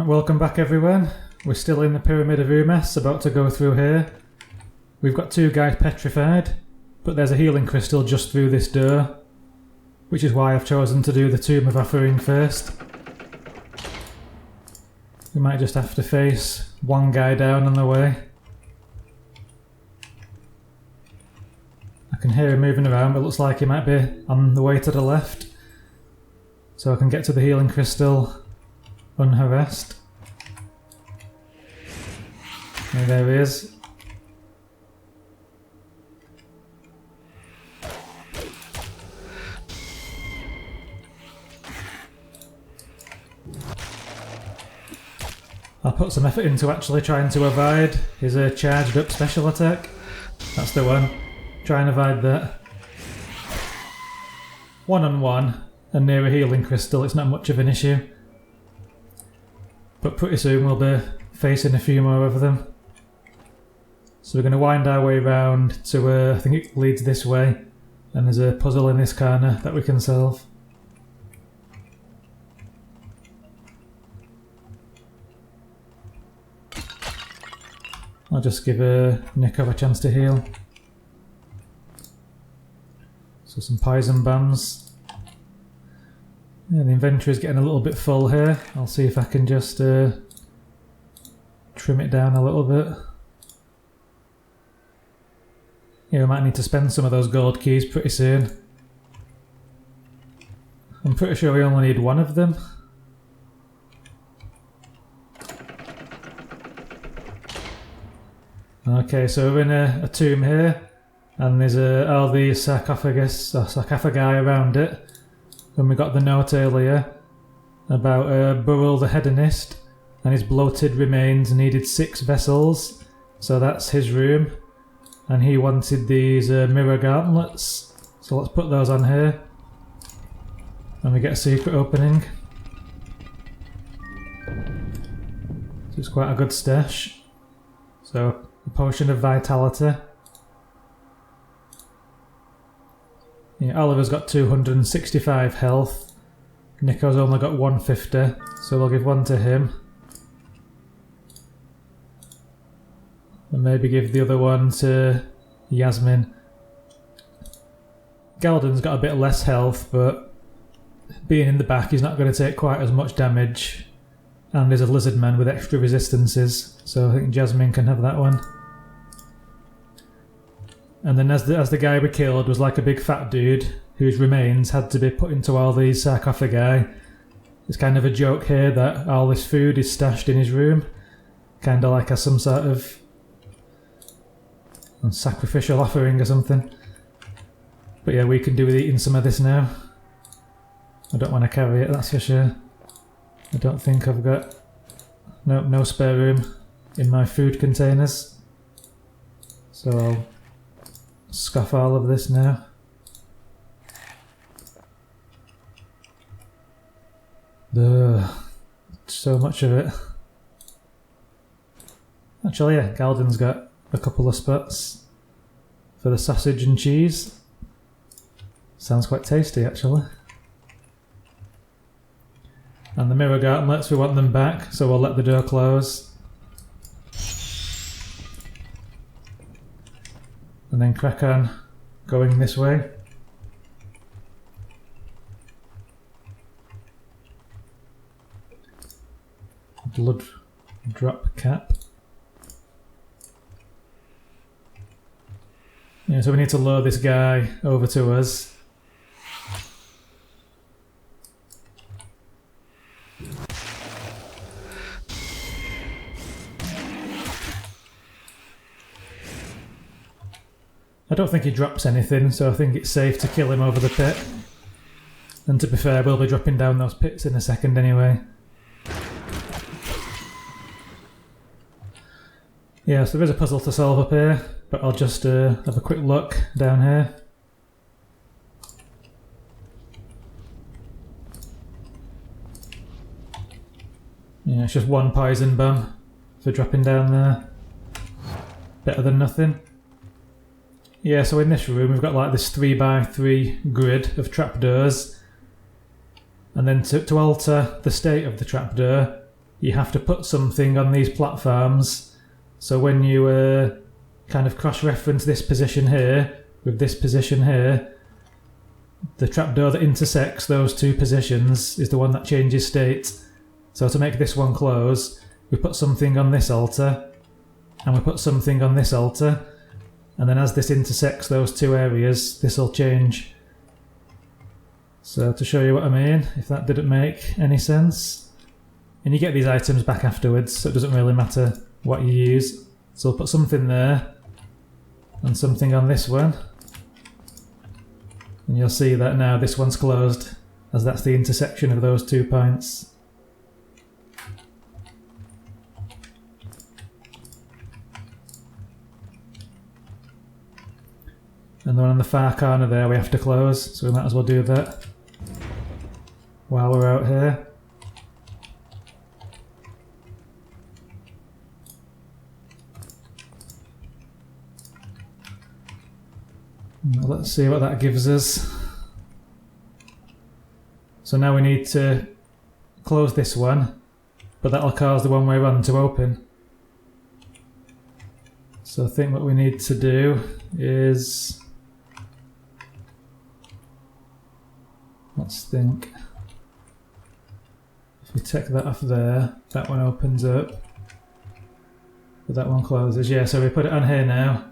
Welcome back everyone. We're still in the Pyramid of Umes, about to go through here. We've got two guys petrified, but there's a healing crystal just through this door, which is why I've chosen to do the Tomb of Offering first. We might just have to face one guy down on the way. I can hear him moving around, but it looks like he might be on the way to the left. So I can get to the healing crystal unharassed. And there he is. I'll put some effort into actually trying to avoid his charged up special attack. That's the one. Try and avoid that. 1-on-1 and near a healing crystal, it's not much of an issue. But pretty soon we'll be facing a few more of them. So we're going to wind our way round to, I think it leads this way, and there's a puzzle in this corner that we can solve. I'll just give Nico a chance to heal. So some poison bombs. Yeah, the inventory's getting a little bit full here. I'll see if I can just trim it down a little bit. Yeah, we might need to spend some of those gold keys pretty soon. I'm pretty sure we only need one of them. Okay, so we're in a tomb here, and there's all the sarcophagi around it. And we got the note earlier about Burrell the Hedonist, and his bloated remains needed 6 vessels, so that's his room. And he wanted these mirror gauntlets, so let's put those on here. And we get a secret opening. So it's quite a good stash. So, a potion of vitality. Yeah, Oliver's got 265 health. Nico's only got 150, so we'll give one to him. And maybe give the other one to Jasmin. Galden's got a bit less health, but being in the back, he's not going to take quite as much damage. And there's a Lizardman with extra resistances, so I think Jasmin can have that one. And then as the guy we killed was like a big fat dude whose remains had to be put into all these sarcophagi. It's kind of a joke here that all this food is stashed in his room, kind of like as some sort of sacrificial offering or something. But yeah, we can do with eating some of this now. I don't want to carry it, that's for sure. I don't think I've got no spare room in my food containers, so I'll scoff all of this now. Ugh, so much of it. Actually, yeah, Galden's got a couple of spots for the sausage and cheese. Sounds quite tasty, actually. And the mirror gauntlets, we want them back, so we'll let the door close. And then crack on going this way. Blood drop cap. Yeah, so we need to lure this guy over to us. I don't think he drops anything, so I think it's safe to kill him over the pit. And to be fair, we'll be dropping down those pits in a second anyway. Yeah, so there is a puzzle to solve up here, but I'll just have a quick look down here. Yeah, it's just one poison bomb for dropping down there. Better than nothing. Yeah, so in this room we've got like this 3x3 grid of trapdoors, and then to alter the state of the trapdoor you have to put something on these platforms. So when you kind of cross-reference this position here with this position here, the trapdoor that intersects those two positions is the one that changes state. So to make this one close, we put something on this altar, and we put something on this altar, and then as this intersects those two areas, this will change. So to show you what I mean, if that didn't make any sense. And you get these items back afterwards, so it doesn't really matter what you use. So we'll put something there, and something on this one. And you'll see that now this one's closed, as that's the intersection of those 2 points. And the one on the far corner there we have to close, so we might as well do that while we're out here. Let's see what that gives us. So now we need to close this one, but that'll cause the one we're on to open. So I think what we need to do is... let's think. If we take that off there, that one opens up, but that one closes. Yeah, so we put it on here now.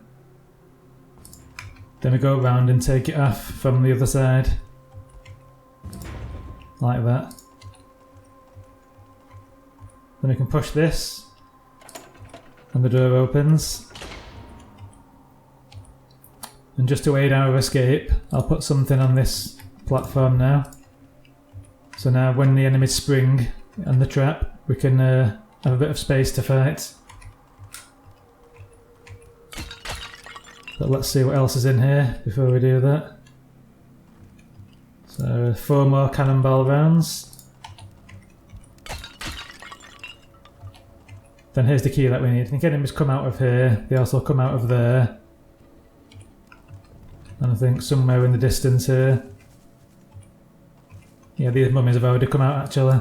Then we go around and take it off from the other side. Like that. Then we can push this, and the door opens. And just to aid our escape, I'll put something on this platform now. So now when the enemies spring and the trap, we can have a bit of space to fight. But let's see what else is in here before we do that. So 4 more cannonball rounds. Then here's the key that we need. I think enemies come out of here, they also come out of there. And I think somewhere in the distance here. Yeah, these mummies have already come out actually.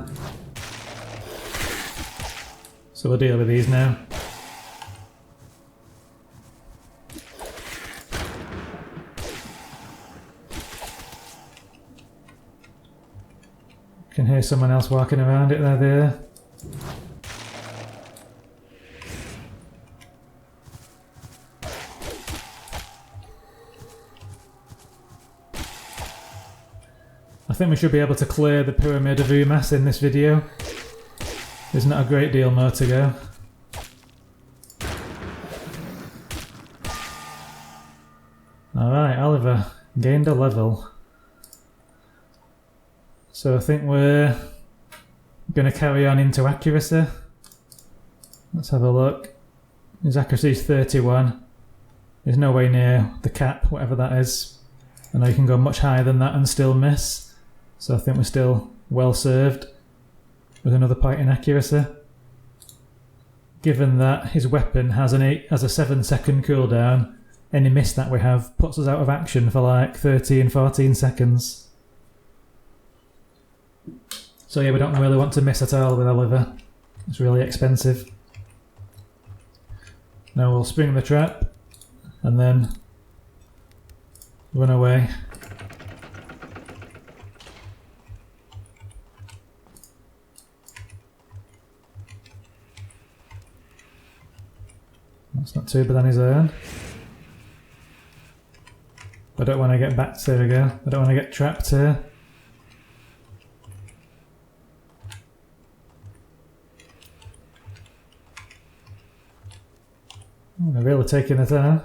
So we'll deal with these now. Can hear someone else walking around it there. I think we should be able to clear the pyramid of Umass in this video. There's not a great deal more to go. Alright, Oliver gained a level. So I think we're going to carry on into accuracy. Let's have a look. His accuracy is 31. He's no way near the cap, whatever that is. I know you can go much higher than that and still miss. So I think we're still well served with another point in accuracy. Given that his weapon has a 7-second cooldown, any miss that we have puts us out of action for like 13-14 seconds. So yeah, we don't really want to miss at all with Oliver. It's really expensive. Now we'll spring the trap and then run away. That's not too bad on his own. I don't want to get back. There we go. I don't want to get trapped here. They're really taking it time.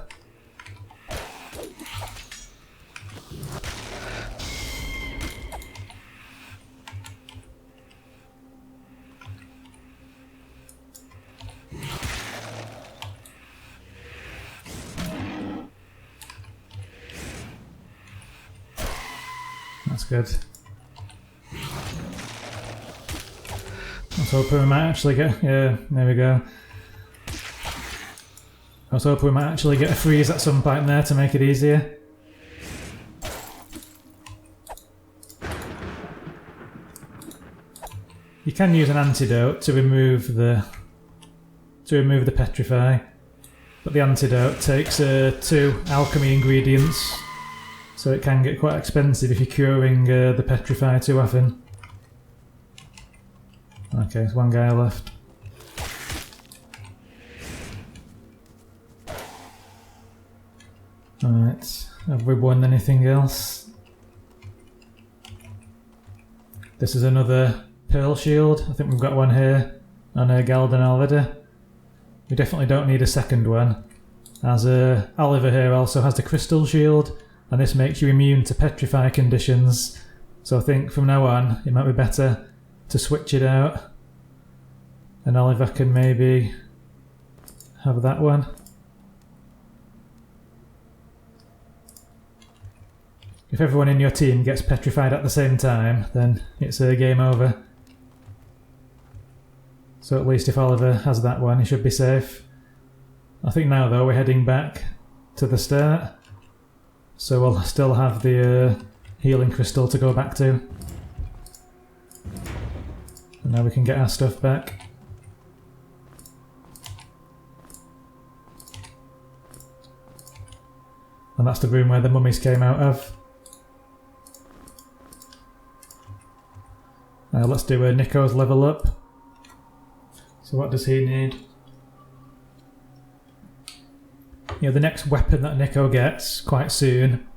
That's good. I was hoping we might actually get... yeah, there we go. I was hoping we might actually get a freeze at some point there to make it easier. You can use an antidote to remove the petrify, but the antidote takes 2 alchemy ingredients, so it can get quite expensive if you're curing the petrify too often. Okay, there's one guy left. Alright, have we won anything else? This is another pearl shield. I think we've got one here on Galden already. We definitely don't need a second one, as Oliver here also has the crystal shield, and this makes you immune to petrify conditions. So I think from now on it might be better to switch it out, and Oliver can maybe have that one. If everyone in your team gets petrified at the same time, then it's a game over. So at least if Oliver has that one, he should be safe. I think now though we're heading back to the start, so we'll still have the healing crystal to go back to. And now we can get our stuff back. And that's the room where the mummies came out of. Now let's do Nico's level up. So what does he need? Yeah, the next weapon that Nico gets quite soon,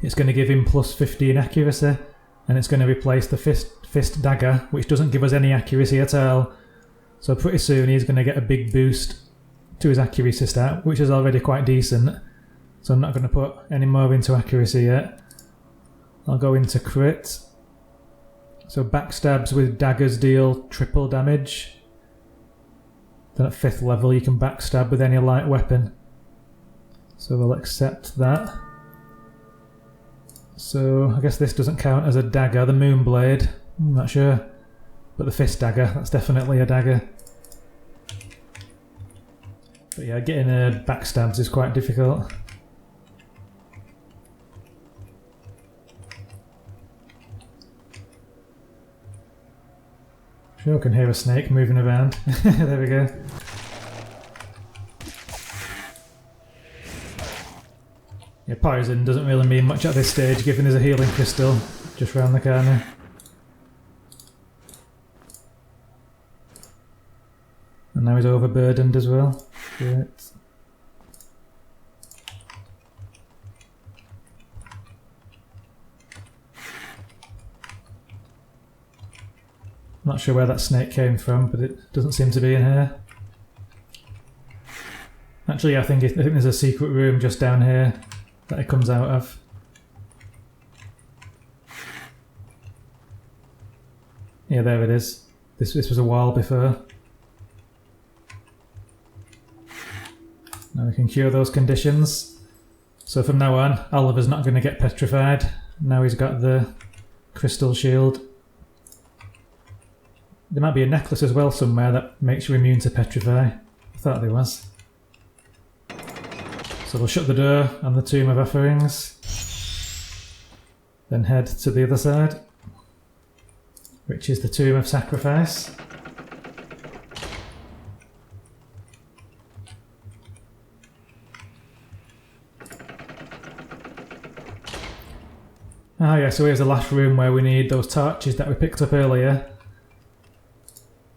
it's going to give him plus 15 accuracy, and it's going to replace the fist dagger, which doesn't give us any accuracy at all. So pretty soon he's going to get a big boost to his accuracy stat, which is already quite decent. So I'm not going to put any more into accuracy yet. I'll go into crit. So backstabs with daggers deal triple damage. Then at 5th level you can backstab with any light weapon. So we'll accept that. So I guess this doesn't count as a dagger, the moonblade, I'm not sure. But the fist dagger, that's definitely a dagger. But yeah, getting backstabs is quite difficult. Sure, I can hear a snake moving around. There we go. Yeah, poison doesn't really mean much at this stage, given there's a healing crystal just round the corner. And now he's overburdened as well. Great. Not sure where that snake came from, but it doesn't seem to be in here. Actually, I think there's a secret room just down here that it comes out of. Yeah, there it is. This was a wall before. Now we can cure those conditions. So from now on, Oliver's not going to get petrified. Now he's got the crystal shield. There might be a necklace as well somewhere that makes you immune to petrify. I thought there was. So we'll shut the door on the Tomb of Offerings. Then head to the other side, which is the Tomb of Sacrifice. Ah yeah, so here's the last room where we need those torches that we picked up earlier.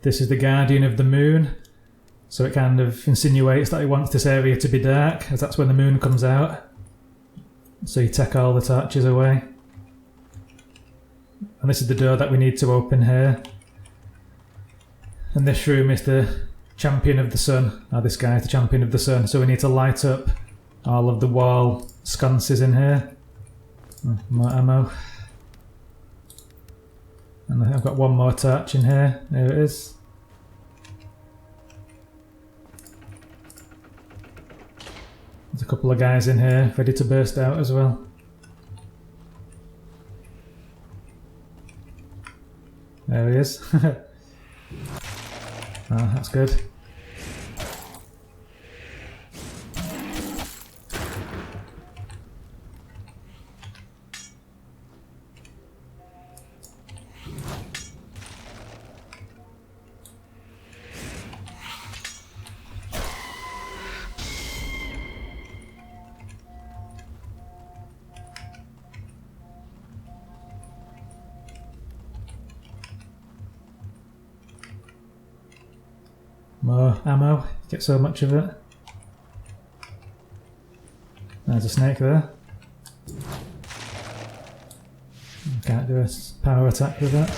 This is the Guardian of the Moon, so it kind of insinuates that it wants this area to be dark, as that's when the moon comes out. So you take all the torches away. And this is the door that we need to open here. And this room is the Champion of the Sun. Oh, this guy is the Champion of the Sun, so we need to light up all of the wall sconces in here. Oh, more ammo. And I've got one more torch in here. There it is. There's a couple of guys in here ready to burst out as well. There he is. Oh, that's good. More ammo, get so much of it. There's a snake there. Can't do a power attack with that.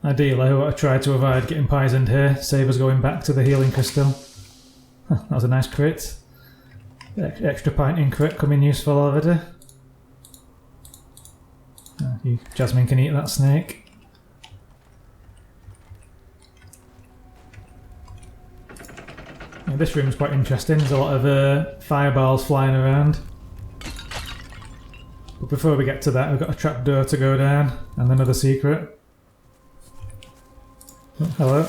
Ideally, I want to try to avoid getting poisoned here, save us going back to the healing crystal. Huh, that was a nice crit. Extra point in crit coming useful already. Jasmin can eat that snake. Yeah, this room's quite interesting, there's a lot of fireballs flying around. But before we get to that, we've got a trapdoor to go down, and another secret. Oh, hello.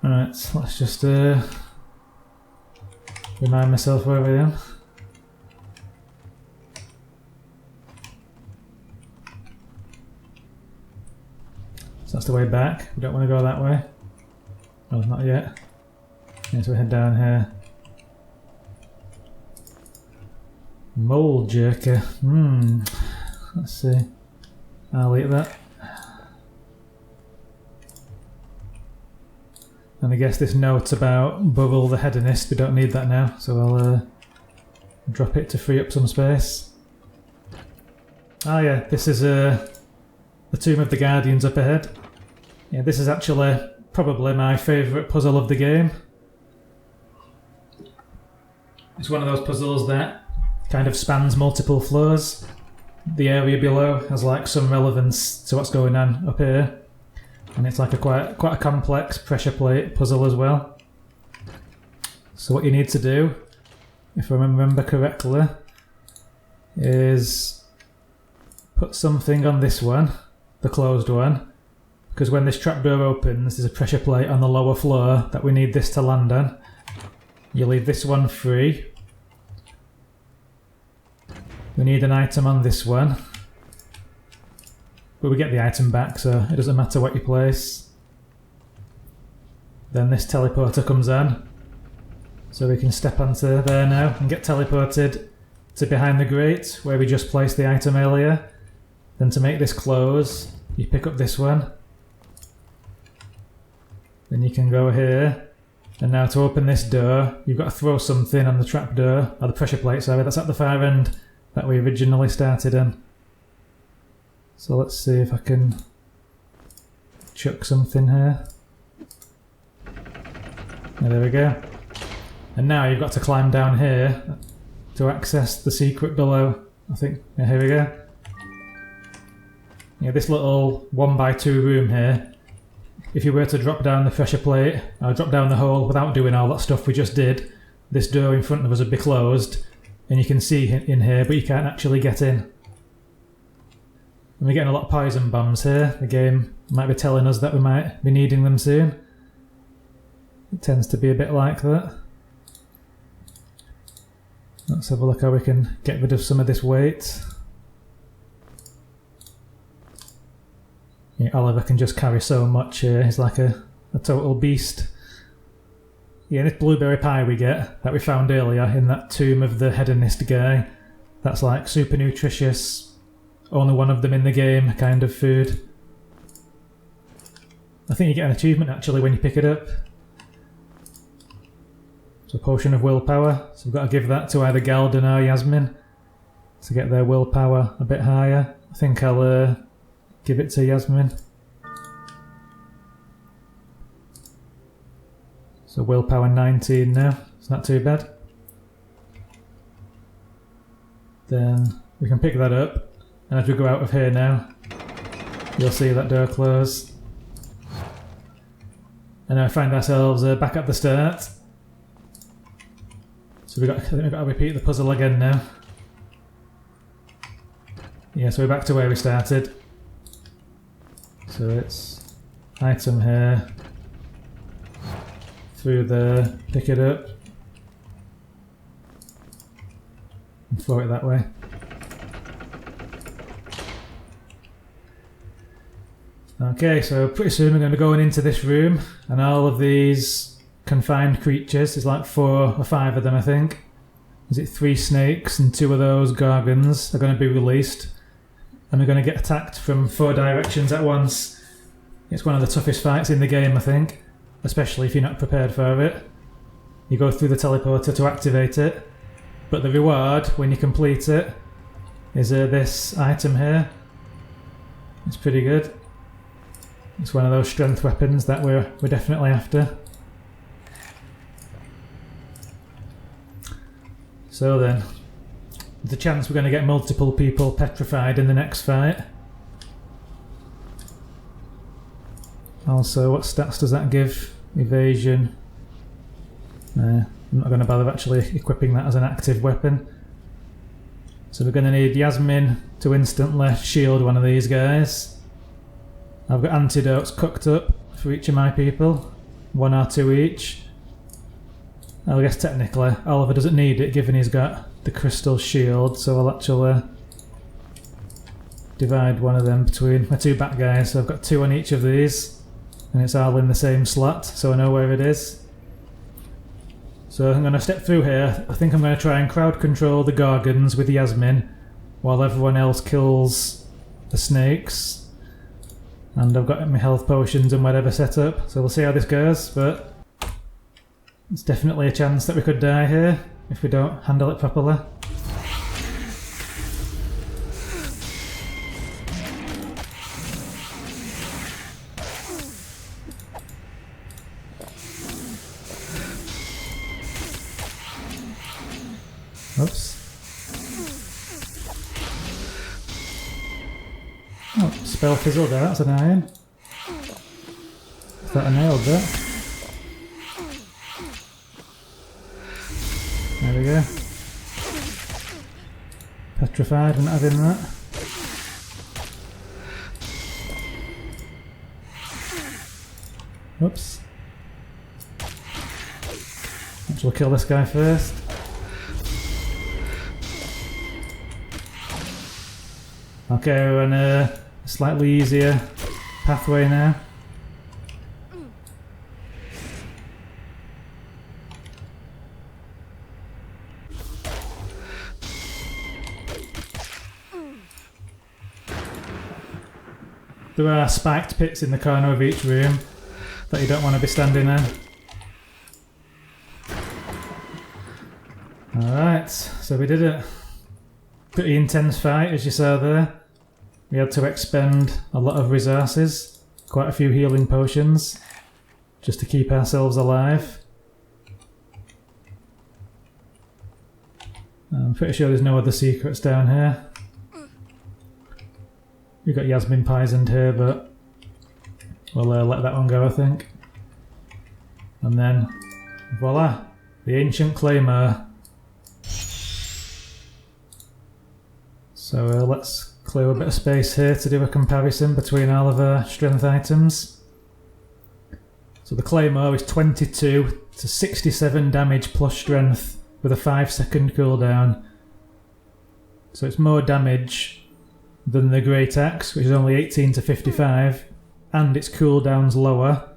Alright, let's just remind myself where I am. So that's the way back. We don't want to go that way. Oh, not yet. Yeah, so we head down here. Mole jerker. Let's see. I'll eat that. And I guess this note about Burrell the Hedonist, we don't need that now, so I'll drop it to free up some space. Ah yeah, this is the Tomb of the Guardians up ahead. Yeah, this is actually probably my favourite puzzle of the game. It's one of those puzzles that kind of spans multiple floors. The area below has like some relevance to what's going on up here. And it's like a quite a complex pressure plate puzzle as well. So what you need to do, if I remember correctly, is put something on this one, the closed one, because when this trapdoor opens, there's a pressure plate on the lower floor that we need this to land on. You leave this one free. We need an item on this one. But we get the item back, so it doesn't matter what you place. Then this teleporter comes on, so we can step onto there now and get teleported to behind the grate where we just placed the item earlier. Then to make this close, you pick up this one. Then you can go here, and now to open this door, you've got to throw something on the trapdoor, or the pressure plate, sorry, that's at the far end that we originally started in. So let's see if I can chuck something here. Yeah, there we go. And now you've got to climb down here to access the secret below. I think, yeah, here we go. Yeah, this little 1x2 room here, if you were to drop down the pressure plate, or drop down the hole without doing all that stuff we just did, this door in front of us would be closed, and you can see in here, but you can't actually get in. And we're getting a lot of poison bombs here. The game might be telling us that we might be needing them soon. It tends to be a bit like that. Let's have a look how we can get rid of some of this weight. Yeah, Oliver can just carry so much here. He's like a total beast. Yeah, this blueberry pie we get, that we found earlier in that Tomb of the Hedonist guy, that's like super nutritious, only one of them in the game kind of food. I think you get an achievement actually when you pick it up. It's a potion of willpower, so we've got to give that to either Galden or Jasmin to get their willpower a bit higher. I think I'll give it to Jasmin. So willpower 19 now, it's not too bad. Then we can pick that up, and as we go out of here now, you'll see that door close. And now we find ourselves back at the start. So I think we've got to repeat the puzzle again now. Yeah, so we're back to where we started. So it's item here, through there, pick it up, and throw it that way. Okay, so pretty soon we're going to be going into this room, and all of these confined creatures, there's like 4 or 5 of them I think. Is it 3 snakes and 2 of those gargons are going to be released, and we're going to get attacked from 4 directions at once. It's one of the toughest fights in the game I think, especially if you're not prepared for it. You go through the teleporter to activate it, but the reward when you complete it is this item here. It's pretty good. It's one of those strength weapons that we're definitely after. So then, there's a chance we're going to get multiple people petrified in the next fight. Also, what stats does that give? Evasion. I'm not going to bother actually equipping that as an active weapon. So we're going to need Jasmin to instantly shield one of these guys. I've got antidotes cooked up for each of my people. 1 or 2 each. I guess technically Oliver doesn't need it given he's got the crystal shield, so I'll actually divide one of them between my 2 bat guys. So I've got 2 on each of these, and it's all in the same slot, so I know where it is. So I'm going to step through here. I think I'm going to try and crowd control the Gorgons with Jasmin while everyone else kills the snakes. And I've got my health potions and whatever set up, so we'll see how this goes, but there's definitely a chance that we could die here if we don't handle it properly. Oops. Oh, spell fizzled out, that's an iron. Is that a nailed that? There we go. Petrified and having that. Oops. Actually kill this guy first. Okay, we're on a slightly easier pathway now. There are spiked pits in the corner of each room that you don't want to be standing in. Alright, so we did it. Pretty intense fight as you saw there. We had to expend a lot of resources, quite a few healing potions, just to keep ourselves alive. I'm pretty sure there's no other secrets down here. We've got Jasmin poisoned here, but we'll let that one go I think. And then, voila, the ancient claymore. So let's clear a bit of space here to do a comparison between all of our strength items. So the claymore is 22 to 67 damage plus strength with a 5-second cooldown. So it's more damage than the great axe, which is only 18 to 55, and its cooldown's lower,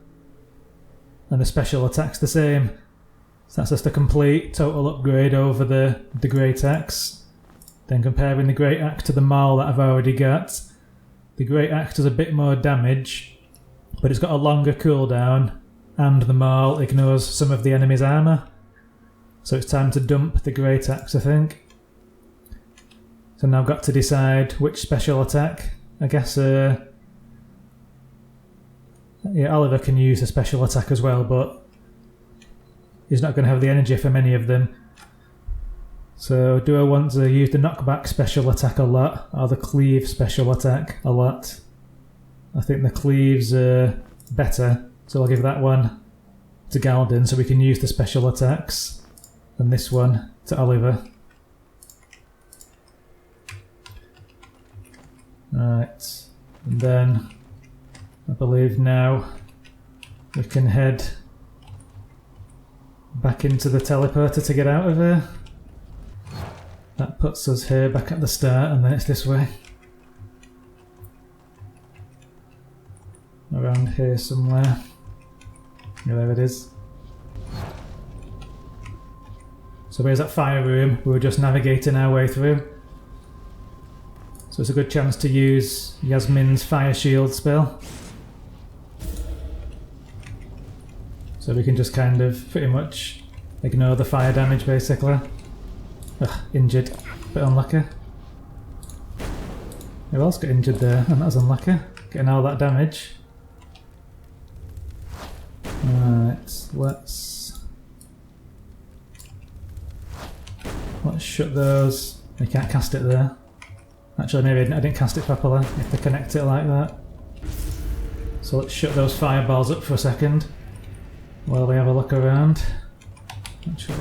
and the special attack's the same. So that's just a complete total upgrade over the great axe. Then comparing the great axe to the maul that I've already got, the great axe does a bit more damage, but it's got a longer cooldown, and the maul ignores some of the enemy's armour. So it's time to dump the great axe I think. So now I've got to decide which special attack. I guess yeah, Oliver can use a special attack as well, but he's not going to have the energy for many of them. So do I want to use the knockback special attack a lot, or the cleave special attack a lot? I think the cleave's better, so I'll give that one to Galden so we can use the special attacks, and this one to Oliver. Right, and then I believe now we can head back into the teleporter to get out of here. That puts us here back at the start, and then it's this way. around here somewhere. Yeah, there it is. So here's that fire room we were just navigating our way through. So it's a good chance to use Jasmin's fire shield spell. So we can just kind of pretty much ignore the fire damage basically. Ugh, injured. Bit unlucky. Who else got injured there? And that was unlucky. Getting all that damage. Right, let's shut those. You can't cast it there. Actually, maybe I didn't cast it properly. You have to connect it like that. So let's shut those fireballs up for a second while we have a look around. Actually,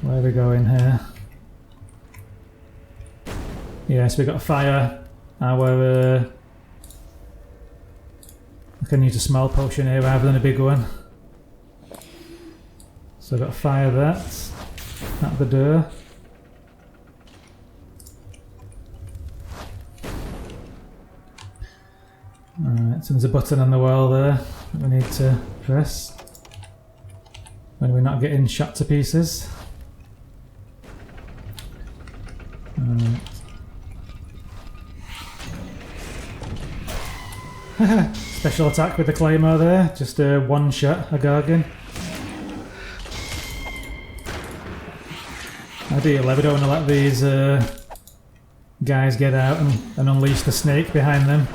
where are we going here? Yeah, so we got a fire. I can use a small potion here rather than a big one. So I've got to fire that at the door. Alright, so there's a button on the wall there that we need to press when we're not getting shot to pieces. Alright. Special attack with the claymore there, just a one shot a Gargan. Ideally, we don't want to let these guys get out and unleash the snake behind them.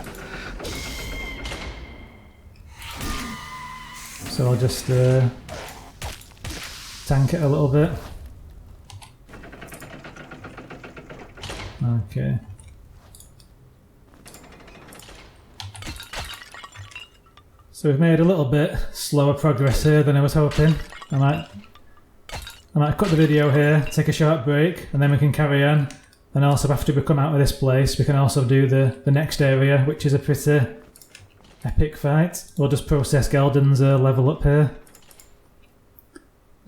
So I'll just tank it a little bit. Okay. So we've made a little bit slower progress here than I was hoping. I might cut the video here, take a short break, and then we can carry on. And also after we come out of this place, we can also do the next area, which is a pretty epic fight. We'll just process Galden's level up here.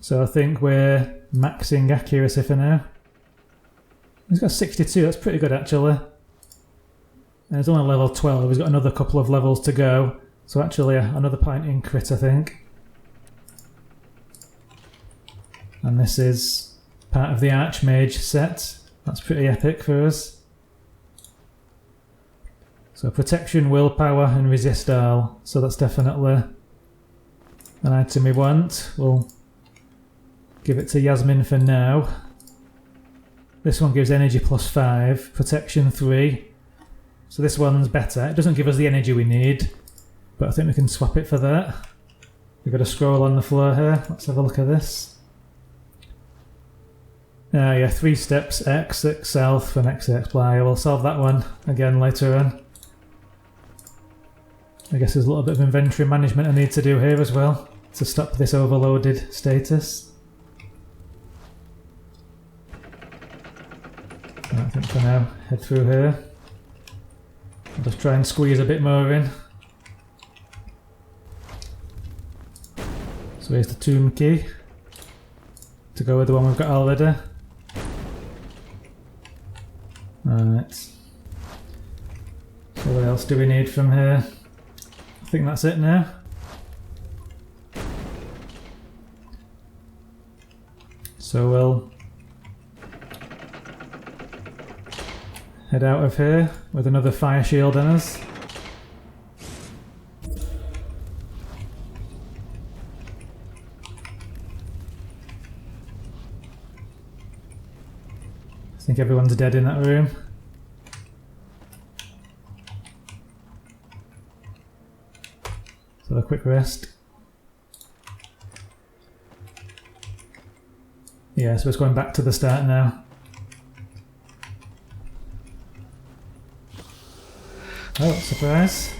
So I think we're maxing accuracy for now. He's got 62, that's pretty good actually. And he's only level 12, he's got another couple of levels to go. So actually another point in crit I think. And this is part of the Archmage set. That's pretty epic for us. So protection, willpower and resist all. So that's definitely an item we want. We'll give it to Jasmin for now. This one gives energy plus 5, protection 3. So this one's better. It doesn't give us the energy we need, but I think we can swap it for that. We've got a scroll on the floor here. Let's have a look at this. Yeah, 3 steps, X south and X Y. We'll solve that one again later on. I guess there's a little bit of inventory management I need to do here as well to stop this overloaded status. I think for now, head through here. I'll just try and squeeze a bit more in. So here's the tomb key to go with the one we've got already. Alright. So what else do we need from here? I think that's it now. So we'll head out of here with another fire shield on us. I think everyone's dead in that room. So a quick rest. Yeah, so it's going back to the start now. Oh, surprise.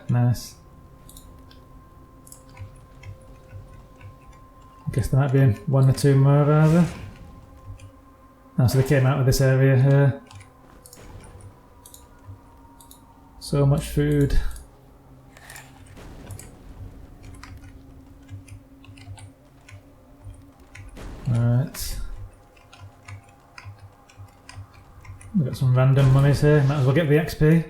Nice. I guess there might be 1 or 2 more rather. Oh, so they came out of this area here. So much food. Alright. We've got some random mummies here, might as well get the XP.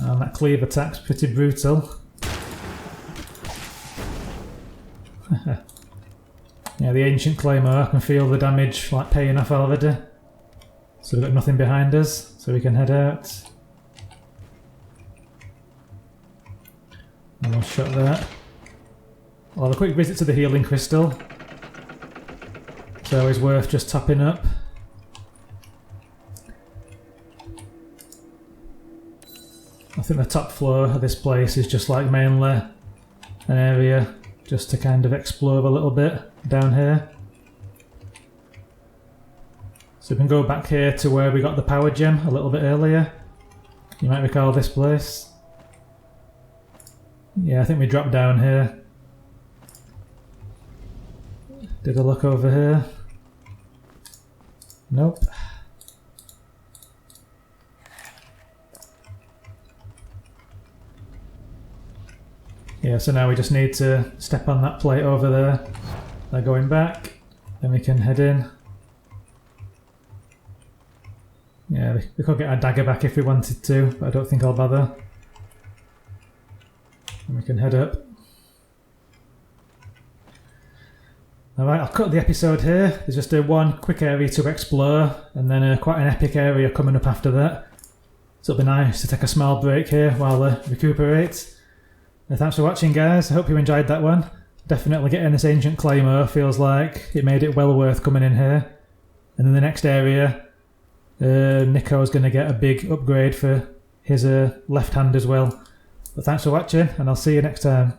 And that cleave attack's pretty brutal. Yeah, the ancient claymore, I can feel the damage like paying off already. So we've got nothing behind us, so we can head out. And we'll shut that. I'll have a quick visit to the healing crystal. It's always worth just topping up. I think the top floor of this place is just like mainly an area just to kind of explore a little bit down here. So we can go back here to where we got the power gem a little bit earlier. You might recall this place. Yeah, I think we dropped down here. Did a look over here. Nope. Yeah, so now we just need to step on that plate over there. They're going back. Then we can head in. Yeah, we could get our dagger back if we wanted to, but I don't think I'll bother. And we can head up. Alright, I'll cut the episode here. There's just one quick area to explore, and then quite an epic area coming up after that. So it'll be nice to take a small break here while I recuperate. Thanks for watching, guys. I hope you enjoyed that one. Definitely getting this ancient claymore feels like it made it well worth coming in here. And in the next area, Nico's going to get a big upgrade for his left hand as well. But thanks for watching, and I'll see you next time.